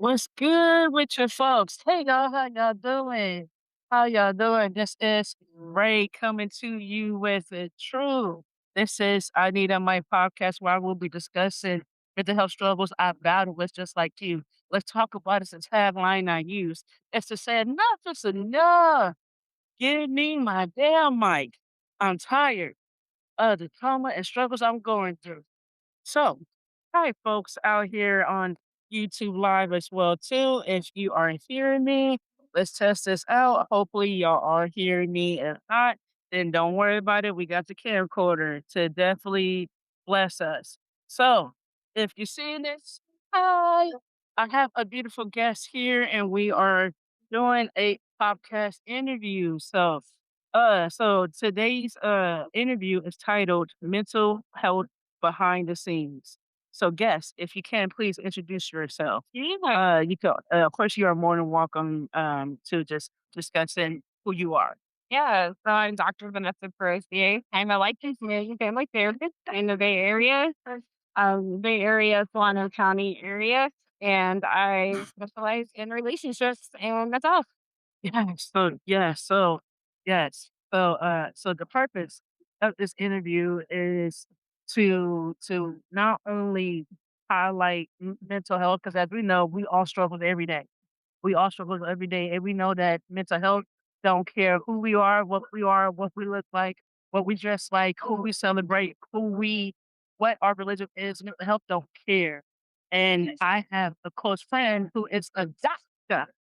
What's good with you folks? Hey y'all, how y'all doing? How y'all doing? This is Ray coming to you with the truth. This is I Need on My podcast where I will be discussing mental health struggles I've battled with just like you. Let's talk about it. It's a tagline I use. It's to say enough is enough. Give me my damn mic. I'm tired of the trauma and struggles I'm going through. So, hi, folks out here on YouTube Live as well too. If you are hearing me, let's test this out. Hopefully, y'all are hearing me. If not, then don't worry about it. We got the camcorder to definitely bless us. So, if you're seeing this, hi, I have a beautiful guest here, and we are doing a podcast interview. So today's interview is titled "Mental Health Behind the Scenes." So, guest, if you can, please introduce yourself. You can, of course, you are more than welcome to just discussing who you are. Yeah, so I'm Dr. Vanessa Perocier. I'm a licensed marriage and family therapist in the Bay Area, Bay Area, Solano County area, and I specialize in relationships, and that's all. So the purpose of this interview is to not only highlight mental health, because as we know, we all struggle every day. We all struggle every day, and we know that mental health don't care who we are, what we look like, what we dress like, who we celebrate, what our religion is. Mental health don't care. And I have a close friend who is a doctor.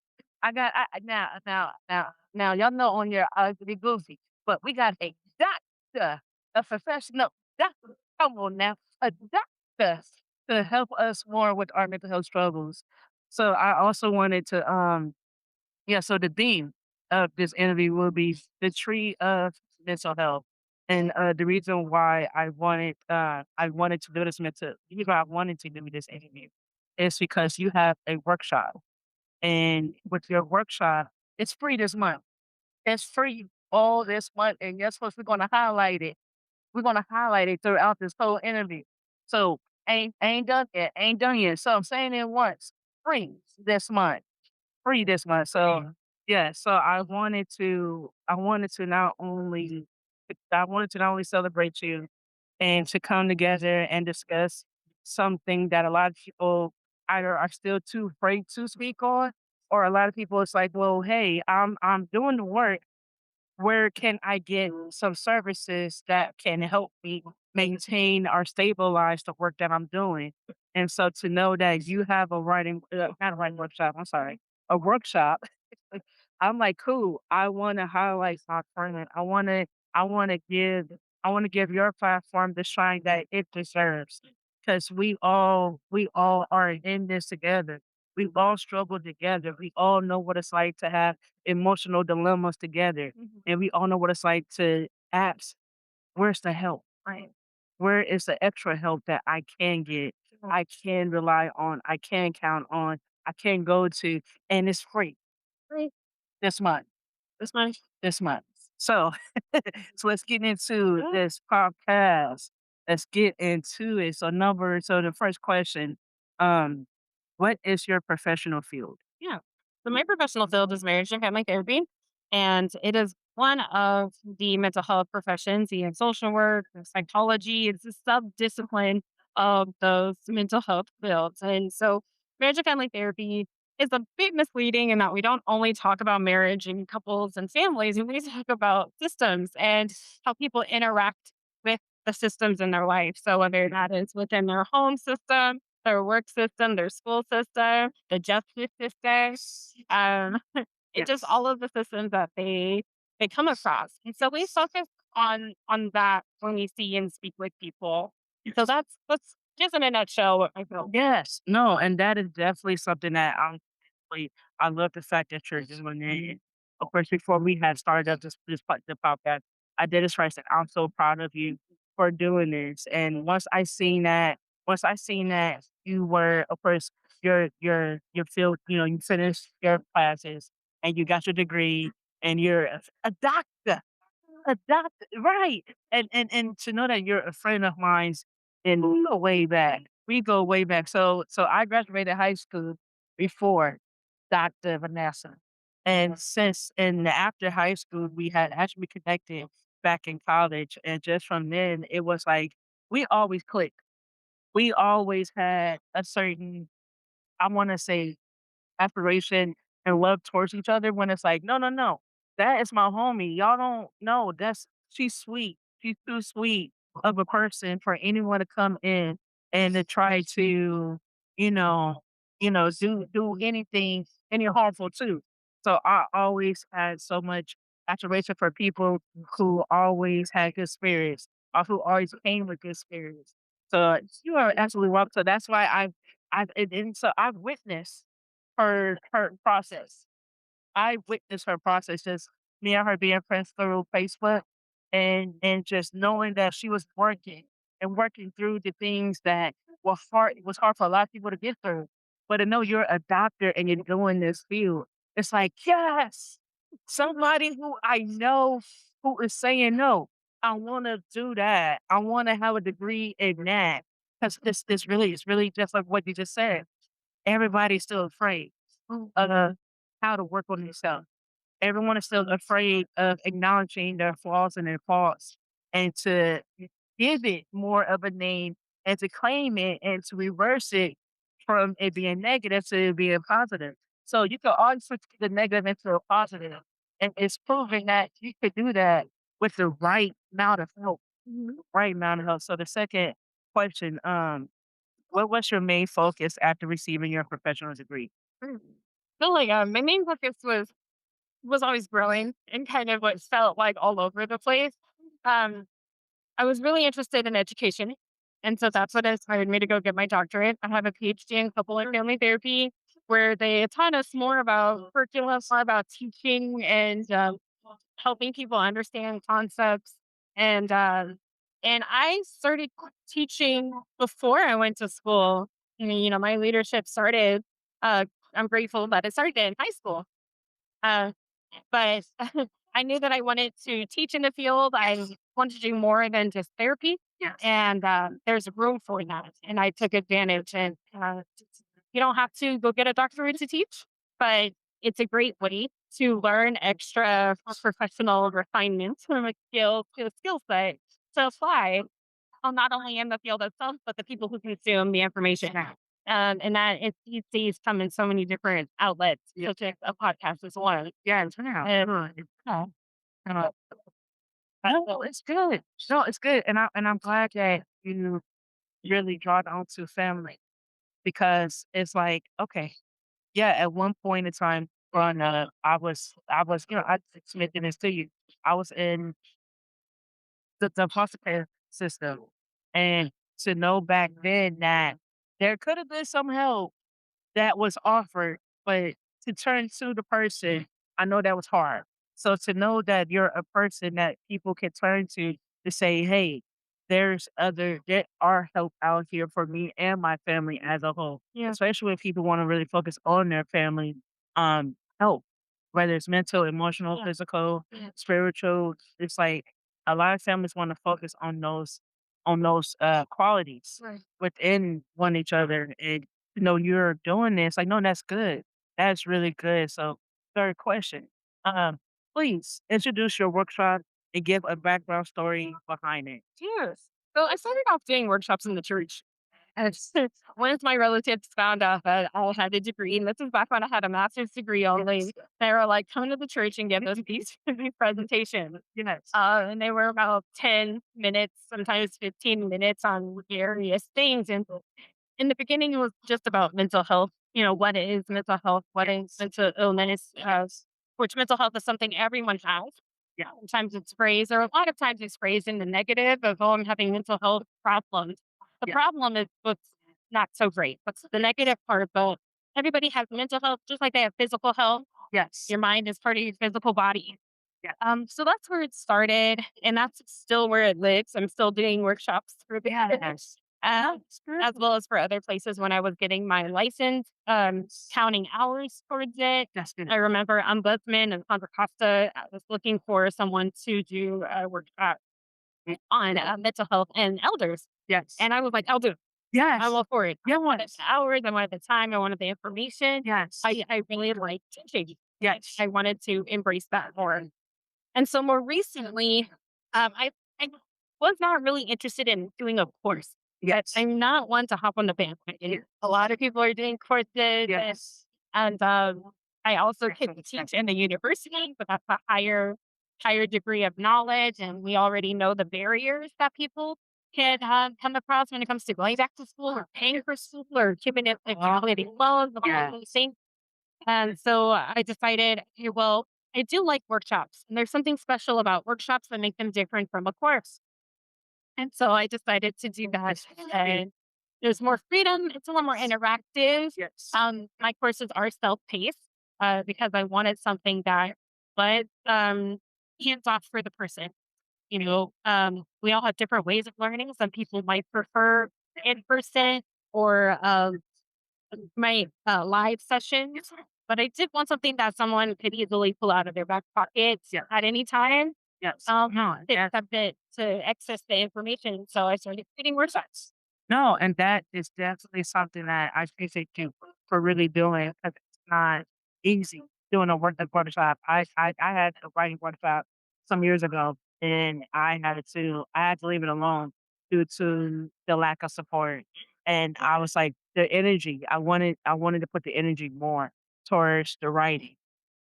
Now, y'all know on your be goofy, but we got a doctor, a professional doctor. Come on now, a doctor to help us more with our mental health struggles. So I also wanted to so the theme of this interview will be the tree of mental health. And the reason why I wanted to do the reason why I wanted to do this interview is because you have a workshop. And with your workshop, it's free this month. It's free all this month. And guess what? We're gonna highlight it. We're gonna highlight it throughout this whole interview. So ain't done yet. Ain't done yet. So I'm saying it once. Free this month. Free this month. So yeah, so I wanted to not only celebrate you and to come together and discuss something that a lot of people either are still too afraid to speak on, or a lot of people it's like, well, hey, I'm doing the work. Where can I get some services that can help me maintain or stabilize the work that I'm doing? And so to know that you have not a writing workshop, I'm sorry, a workshop. I'm like, cool. I want to highlight my friend. I want to give, I want to give your platform the shine that it deserves. Because we all are in this together. We all struggle together. We all know what it's like to have emotional dilemmas together, and we all know what it's like to ask, "Where's the help? Right? Where is the extra help that I can get? I can rely on. I can count on. I can go to, and it's free. Free this month. This month. This month. So, so let's get into this podcast. Let's get into it. So the first question, um, what is your professional field? Yeah. So my professional field is marriage and family therapy, and it is one of the mental health professions. You have social work, there's psychology. It's a sub-discipline of those mental health fields. And so marriage and family therapy is a bit misleading in that we don't only talk about marriage and couples and families, we talk about systems and how people interact with the systems in their life. So whether that is within their home system, their work system, their school system, the justice system, um, it just Yes. all of the systems that they come across. And so we focus on that when we see and speak with people. So that's just in a nutshell what I feel. Yes. No, and that is definitely something that I love the fact that you're doing it. Of course, before we had started up the podcast, I did express that I'm so proud of you for doing this. And once I seen that you were, of course, your field, you finished your classes and you got your degree and you're a doctor. Adopted, right. And to know that you're a friend of mine's and we go way back. We go way back. So I graduated high school before Dr. Vanessa. And since and after high school, we had actually connected back in college. And just from then, it was like we always clicked. We always had a certain, I want to say, admiration and love towards each other when it's like, "No, no, no. That is my homie. Y'all don't know. That's she's sweet. She's too sweet of a person for anyone to come in and to try to, you know, do anything any harmful too." So I always had so much admiration for people who always had good spirits or who always came with good spirits. So you are absolutely welcome. So that's why I've witnessed her process. I witnessed her process, just me and her being friends through Facebook and just knowing that she was working and working through the things that was hard for a lot of people to get through. But to know you're a doctor and you're doing this field, it's like, yes, somebody who I know who is saying no. I want to do that. I want to have a degree in that. Because this really is really just like what you just said. Everybody's still afraid of how to work on themselves. Everyone is still afraid of acknowledging their flaws and their faults and to give it more of a name and to claim it and to reverse it from it being negative to it being positive. So you can always switch the negative into a positive. And it's proving that you could do that with the right amount of help. Right amount of help. So the second question, what was your main focus after receiving your professional degree? Mm. So like my main focus was always growing and kind of what felt like all over the place. Um, I was really interested in education. And so that's what inspired me to go get my doctorate. I have a PhD in couple and family therapy where they taught us more about curriculum, more about teaching and helping people understand concepts. And and I started teaching before I went to school. My leadership started. Uh, I'm grateful that it started in high school. Uh, but I knew that I wanted to teach in the field. I wanted to do more than just therapy. Yes. And there's room for that. And I took advantage. And you don't have to go get a doctorate to teach, but it's a great way to learn extra professional refinements from a skill set to apply not only in the field itself, but the people who consume the information. And that these days come in so many different outlets, such as a podcast as well. Yeah, uh, uh, no, it's good. No, it's good, and I'm glad that you really drawn onto family because it's like, okay, yeah. At one point in time, growing up, I was, I mentioned this to you. I was in the foster care system, and to know back then that there could have been some help that was offered, but to turn to the person, I know that was hard. So to know that you're a person that people can turn to say, "Hey, there are help out here for me and my family as a whole." Yeah. Especially when people want to really focus on their family, help, whether it's mental, emotional, physical, spiritual. It's like a lot of families want to focus on those qualities within one each other and you're doing this, like, no, that's good. That's really good. So, third question, um, please introduce your workshop and give a background story behind it. Yes. So I started off doing workshops in the church. And it's once my relatives found out that I had a degree, and this was back when I had a master's degree only, they were like, come to the church and give us these presentations. Yes. And they were about 10 minutes, sometimes 15 minutes on various things. And in the beginning, it was just about mental health. What is mental health? What is mental illness? Which mental health is something everyone has. Yeah. Sometimes it's phrased, or a lot of times it's phrased in the negative of, oh, I'm having mental health problems. The problem is what's not so great. What's the negative part? But everybody has mental health, just like they have physical health. Yes. Your mind is part of your physical body. Yeah. So that's where it started, and that's still where it lives. I'm still doing workshops for the yes. As well as for other places when I was getting my license, counting hours towards it. That's good. I remember Ombudsman and Contra Costa was looking for someone to do a workshop on mental health and elders. Yes. And I was like, I'll do it. I'm Yes. all for it. I wanted Yes. the hours, I wanted the time, I wanted the information. Yes. I really like teaching. Yes. I wanted to embrace that more. And so more recently, I was not really interested in doing a course. Yes. I'm not one to hop on the bandwagon. A lot of people are doing courses, Yes. and I also can teach in the university, but that's a higher degree of knowledge, and we already know the barriers that people can come across when it comes to going back to school or paying for school or keeping it like calculating loans, all Yeah. those things. And so I decided, okay, well, I do like workshops, and there's something special about workshops that make them different from a course. And so I decided to do that. And there's more freedom. It's a little more interactive. Yes. My courses are self-paced because I wanted something that was hands off for the person. We all have different ways of learning. Some people might prefer in person or my live sessions, but I did want something that someone could easily pull out of their back pocket Yeah. at any time. Yes. Um, No, to accept it to access the information. So I started creating workshops. no, and that is definitely something that I appreciate you for really doing, 'cause it's not easy doing a workshop. I had a writing workshop some years ago, and I had to leave it alone due to the lack of support, and I was like, the energy, I wanted to put the energy more towards the writing,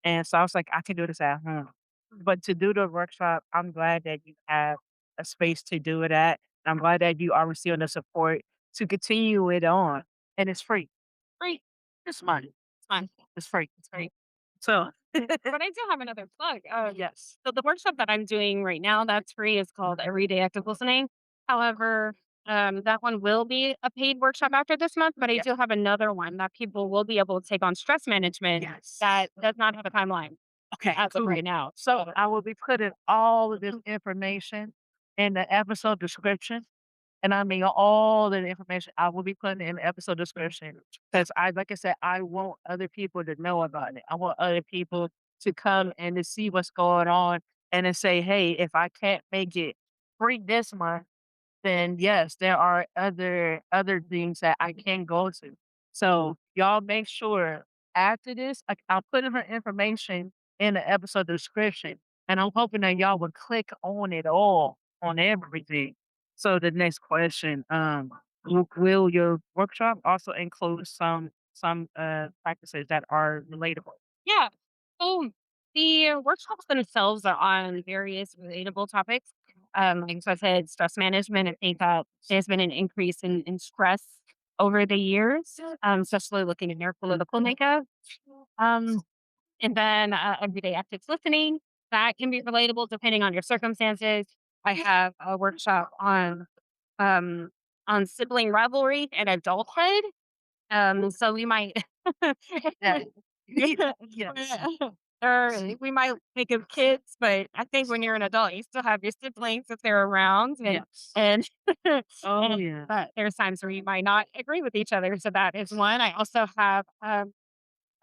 and so I was like, "I can do this at home." But to do the workshop, I'm glad that you have a space to do it at. I'm glad that you are receiving the support to continue it on, and it's free. Free. It's money. It's fun. It's free. It's great. So But I do have another plug. yes. So the workshop that I'm doing right now that's free is called Everyday Active Listening. However, that one will be a paid workshop after this month, but I Yeah. do have another one that people will be able to take on stress management Yes. that does not have a timeline Okay, as of cool. right now. So I will be putting all of this information in the episode description. And I mean, all the information I will be putting in the episode description because like I said, I want other people to know about it. I want other people to come and to see what's going on and to say, hey, if I can't make it free this month, then yes, there are other things that I can go to. So y'all make sure after this, I'll put in her information in the episode description, and I'm hoping that y'all will click on it all, on everything. So the next question, will your workshop also include some practices that are relatable? Yeah. So the workshops themselves are on various relatable topics. Like so I said, stress management. I think that there's been an increase in stress over the years, especially looking at your political makeup. Um, and then everyday active listening that can be relatable depending on your circumstances. I have a workshop um, on sibling rivalry and adulthood. So we might Yeah. yeah. Yes. Or we might think of kids, but I think when you're an adult, you still have your siblings if they're around, Yes. and Oh and yeah. but there's times where you might not agree with each other. So that is one. I also have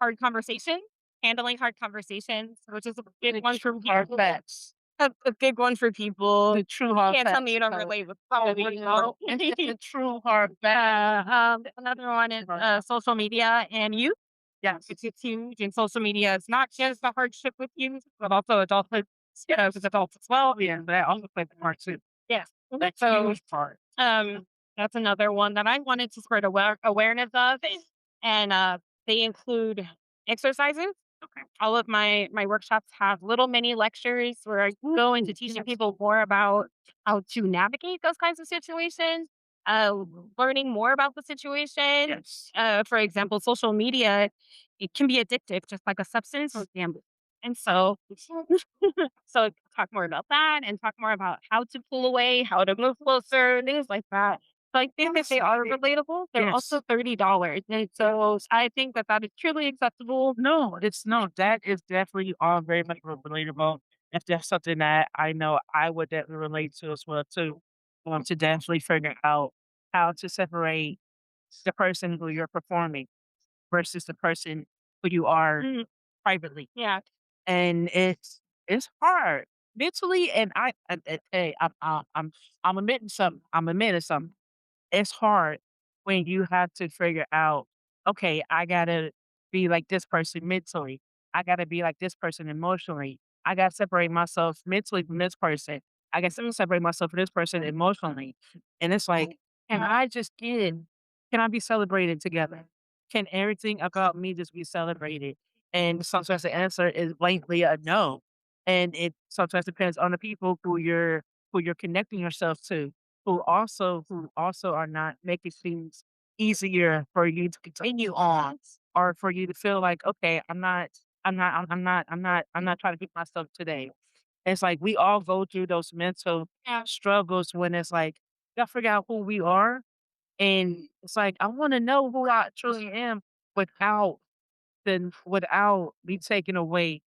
hard conversations, handling hard conversations, which is a big The one for true hard people. facts. A big one for people. The true You hard can't tell me facts. you don't relate with somebody, you know? The true hard facts. Another one is social media and youth. Yes. It's huge, and social media is not just a hardship with youth, but also adulthood, with adults as well. Yeah, that also plays a part too. Yes. That's So, huge part. um, that's another one that I wanted to spread awareness of, and they include exercises. Okay. All of my workshops have little mini lectures where I go into teaching people more about how to navigate those kinds of situations, uh, learning more about the situation. Yes. For example, social media, it can be addictive, just like a substance or gambling. And so, so talk more about that and talk more about how to pull away, how to move closer, things like that. So I think that they are relatable. They're Yes. also $30, and so I think that that is truly acceptable. No, it's no, that is definitely all very much relatable. If that's something that I know I would definitely relate to as well too. To definitely figure out how to separate the person who you're performing versus the person who you are Mm, privately. yeah, And it's hard mentally, and hey, I'm admitting something. I'm admitting something. It's hard when you have to figure out, okay, I gotta be like this person mentally. I gotta be like this person emotionally. I gotta separate myself mentally from this person. I gotta separate myself from this person emotionally. And it's like, can I just get, can I be celebrated together? Can everything about me just be celebrated? And sometimes the answer is blankly a no. And it sometimes depends on the people who you're connecting yourself to, who also are not making things easier for you to continue on, or for you to feel like, okay, I'm not trying to keep myself today. It's like we all go through those mental struggles when it's like, gotta figure out who we are. And it's like, I want to know who I truly am without without me taking away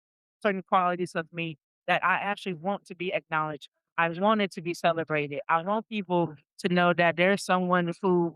certain qualities of me that I actually want to be acknowledged. I want it to be celebrated. I want people to know that there's someone who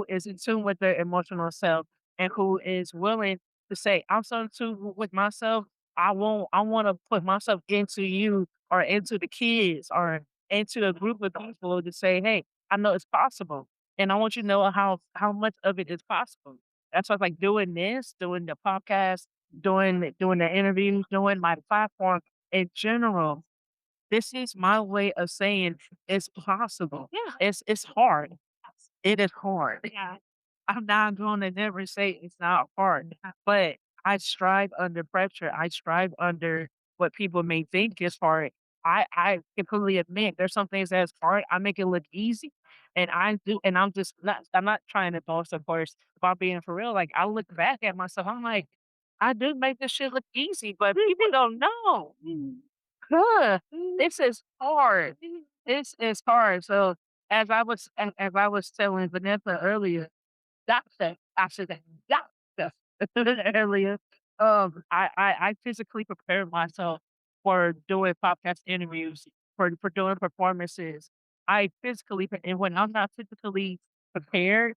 is in tune with their emotional self and who is willing to say, I'm so in tune with myself. I want to put myself into you or into the kids or into a group of people to say, hey, I know it's possible. And I want you to know how much of it is possible. That's why, like, doing this, doing the podcast, doing the interviews, doing my platform in general, this is my way of saying it's possible. Yeah. It's hard. It is hard. Yeah. I'm not gonna never say it's not hard, but I strive under pressure. I strive under what people may think is hard. I completely admit there's some things that's hard. I make it look easy. And I do, and I'm not trying to boast, of course, about being for real. Like I look back at myself, I'm like, I do make this shit look easy, but people don't know. Huh, this is hard. This is hard. So as I was telling Vanessa earlier, doctor, I should say doctor earlier. I physically prepared myself for doing podcast interviews, for doing performances. And when I'm not physically prepared,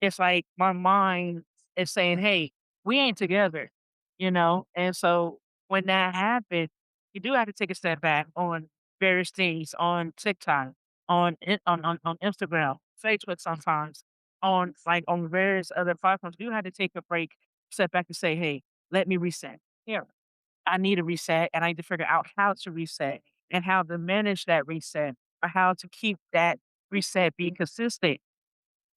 it's like my mind is saying, "Hey, we ain't together," you know. And so when that happens, you do have to take a step back on various things on TikTok, on Instagram, Facebook sometimes on various other platforms, you had to take a break, step back and say, "Hey, let me reset. Here, I need a reset, and I need to figure out how to reset and how to manage that reset, or how to keep that reset being consistent."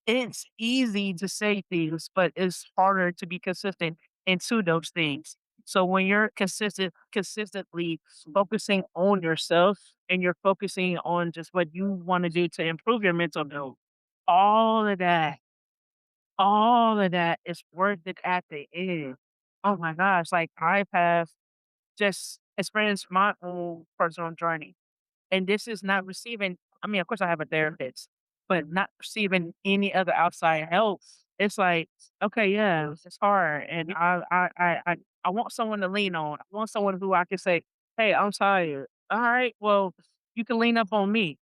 It's easy to say things, but it's harder to be consistent into those things. So when you're consistently focusing on yourself and you're focusing on just what you want to do to improve your mental health, all of that all of that is worth it at the end. Oh my gosh, like, I have just experienced my own personal journey, and this is not receiving, I mean, of course, I have a therapist, but not receiving any other outside help. It's like, okay, yeah, it's hard, and I want someone to lean on. I want someone who I can say, "Hey, I'm tired." "Alright, well, you can lean up on me."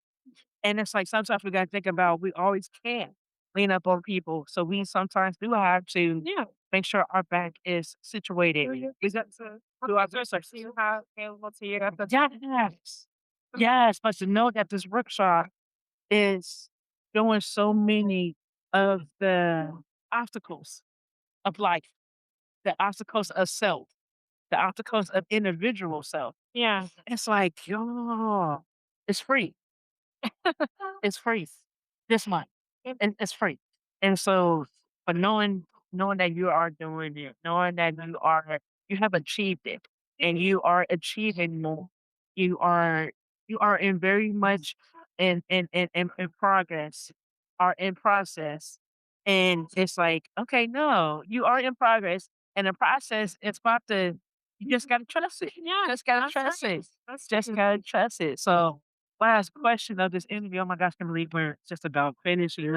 And it's like sometimes we gotta think about we always can't lean up on people. So we sometimes do have to make sure our back is situated. We got to do our research. See how available to you. Yes. Yes. But to know that this workshop is doing so many of the obstacles of life, the obstacles of self, the obstacles of individual self. Yeah. It's like, yo, it's free. It's free this month, and it's free. And so, but knowing that you are doing it, knowing that you have achieved it, and you are achieving more, you are you are in very much in progress, are in process, and it's like, okay, no, you are in progress, and the process is about to. You just gotta trust it. Yeah. Just gotta That's trust right. it. Just gotta trust it. So last question of this interview. Oh my gosh, I can't believe we're just about finishing.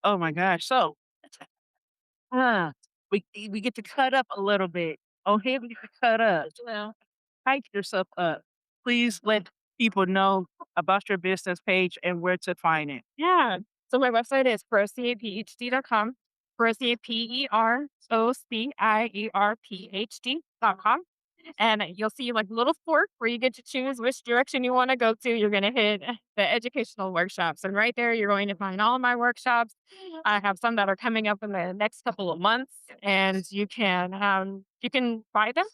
Oh my gosh. So, uh, we get to cut up a little bit. Oh, here we get to cut up. Well, hype yourself up. Please let people know about your business page and where to find it. Yeah. So my website is perocierphd.com. Perocier, PEROCIERPHD.com. And you'll see like a little fork where you get to choose which direction you want to go to. You're going to hit the educational workshops. And right there, you're going to find all of my workshops. I have some that are coming up in the next couple of months, and you can buy them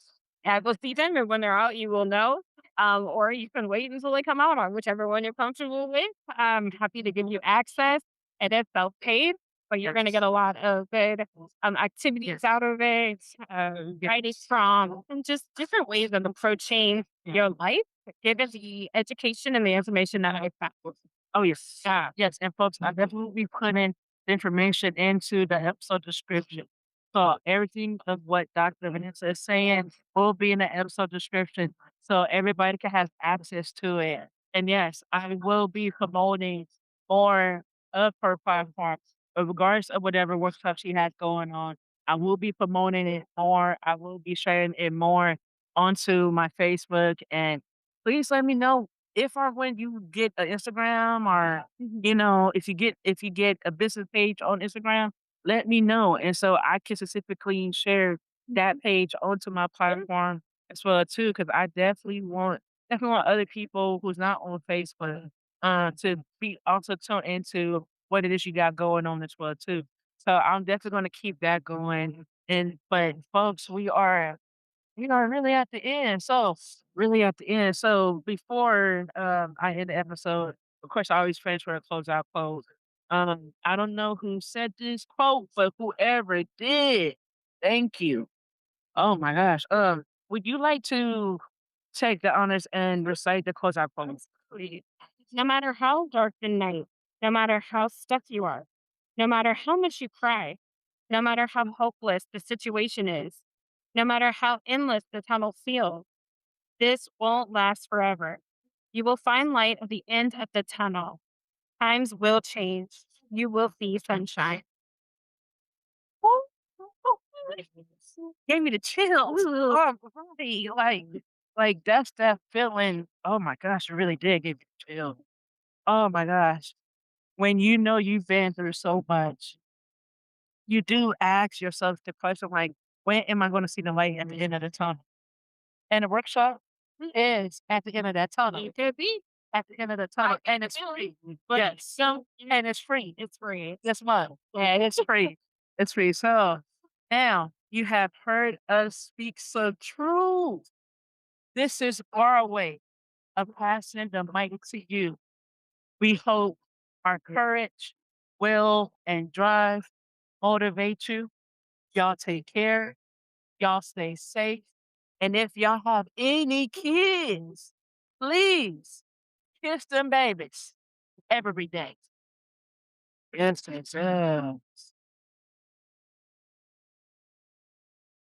and go see them. And when they're out, you will know. Or you can wait until they come out on whichever one you're comfortable with. I'm happy to give you access. And it's self paid, but you're going to get a lot of good activities out of it, writing from, and just different ways of approaching your life, given the education and the information that I found. Oh, yes. Yes, and folks, I definitely will be putting the information into the episode description. So everything of what Dr. Vanessa is saying will be in the episode description so everybody can have access to it. And yes, I will be promoting more of her platforms, regardless of whatever workshop she has going on. I will be promoting it more. I will be sharing it more onto my Facebook. And please let me know if or when you get an Instagram or if you get a business page on Instagram, let me know. And so I can specifically share that page onto my platform as well too, because I definitely want other people who's not on Facebook to be also tuned into what it is you got going on as well too. So I'm definitely gonna keep that going. And but folks, we are really at the end. So really at the end. So before I end the episode, of course I always finish with a closeout quote. I don't know who said this quote, but whoever did, thank you. Oh my gosh. Would you like to take the honors and recite the closeout quote? Please. No matter how dark the night, no matter how stuck you are, no matter how much you cry, no matter how hopeless the situation is, no matter how endless the tunnel feels, this won't last forever. You will find light at the end of the tunnel. Times will change. You will see sunshine. Oh, oh, gave me the chills. Oh, really, like that's that feeling. Oh my gosh, it really did give me the chills. Oh my gosh. When you know you've been through so much, you do ask yourself the question like, when am I going to see the light at the end of the tunnel? And the workshop is at the end of that tunnel. It could be. At the end of the tunnel, and it's free. But Yes, so and it's free. it's free. Guess what? Yeah, it's free. It's free. So now you have heard us speak so true. This is our way of passing the mic to you. We hope our courage, will, and drive motivate you. Y'all take care. Y'all stay safe. And if y'all have any kids, please kiss them babies every day. Yes, yes, yes.